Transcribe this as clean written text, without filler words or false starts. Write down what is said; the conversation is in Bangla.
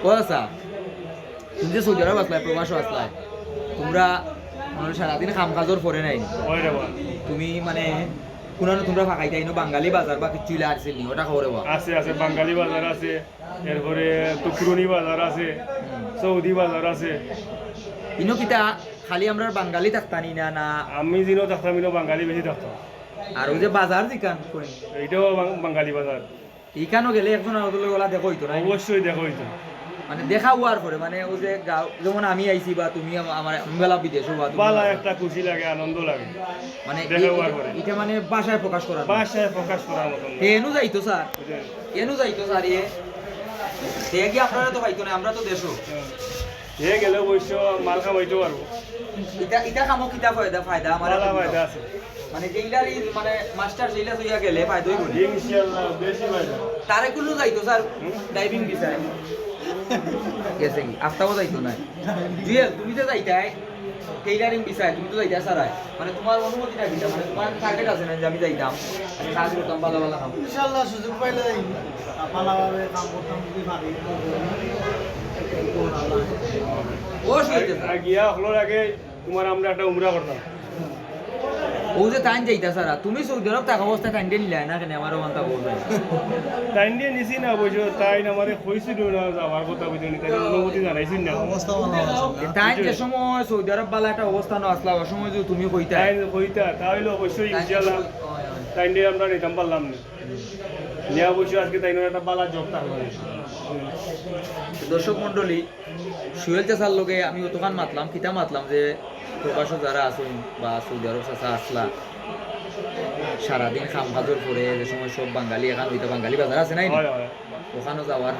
ও আচ্ছা, তুমি যে সৌদি আরব আসলাই, প্রবাসও আসলাই, তোমরা মানে সারাদিন কাম কাজর পরে নাই, তুমি মানে কোনো তোমরা ফাঁকাইতে আইনো বাঙালি বাজার বা কিছু আসছিল নি, ওটা খবরে বা আছে আছে বাঙালি বাজার আছে, এরপরে তুকুরনি বাজার আছে, সৌদি বাজার আছে। ইনো কিতা খালি আমরা বাঙালি থাকতানি না না? আমি যিনিও থাকতাম ইনো বাঙালি বেশি থাকতাম। আর ওই যে বাজার যেখান করি এইটাও বাঙালি বাজার। এইখানেও গেলে একজন আরো গলা দেখো হইতো না? অবশ্যই দেখো হইতো। মানে দেখা হওয়ার পরে মানে ওই যে গাঁও যেমন আমি আইছি বা তুমি আমার আমি বেলা বিদেশ হবা, বালা একটা খুশি লাগে, আনন্দ লাগে মানে দেখা হওয়ার পরে। এটা মানে বাসায় প্রকাশ করা বাসায় প্রকাশ করার মতন। এনু যাইতো স্যার, এনু যাইতো স্যার, এ কি আপনারা তো পাইতো না, আমরা তো দেশও এ গেলে অবশ্য মাল খামাইতে পারবো। ইটা ইটা খামো কিতা ফায়দা আমার বালা ফায়দা আছে মানে যেইলারই মানে মাস্টার সেইলা হইয়া গেলে ফায়দাই করি ইনশাআল্লাহ, বেশি ফায়দা। তারে কোনো যাইতো স্যার ডাইভিং বিষয় গেছে কি আফতাবও যাইতো না। জুয়েল তুমি তো যাইতাই টেইলারিং বিষয়, তুমি তো যাইতা স্যার, মানে তোমার অনুমতি না কিটা, মানে তোমার টার্গেট আছে না যে আমি যাইতাম আমি কাজ করতাম ভালো ভালো কাম? ইনশাআল্লাহ সুযোগ পাইলে ভালোভাবে কাম করতাম যদি পারি। ও শুইতে আর গিয়া হলোর আগে তোমার আমরা একটা উমরা করতাম। ও যে টাইম যাইতা স্যার, তুমি সৌদি আরব থাকা অবস্থায় টাইম দিয়ে নিলে না কেন আমারও মানতা বলবে? টাইম দিয়ে নিছি না অবশ্য, তাই না আমাদের কইছিল না যাওয়ার কথা বুঝলি, তাই অনুমতি জানাইছিল না। অবস্থা ভালো আছে। টাইম যে সময় সৌদি আরব বালা একটা অবস্থা না আসলা, ওই সময় যদি তুমি কইতা তাই কইতা তাহলে অবশ্যই ইনশাআল্লাহ টাইম দিয়ে আমরা নিতাম পারলাম না। নিয়ে অবশ্য আজকে তাই একটা বালা জব থাকবে। দর্শক মন্ডলী, সুহেল চাচার লোকে আমি অতখান মাতলাম, কিতা মাতলাম যে প্রবাসী যারা আসুন বা সৌদি আরব চাচা আসলা সারাদিন কাম কাজের পরে যে সময় সব বাঙালি, এখন হইতো বাঙালি বাজার আছে নাই, হয় হয়। ওখানে যাওয়ার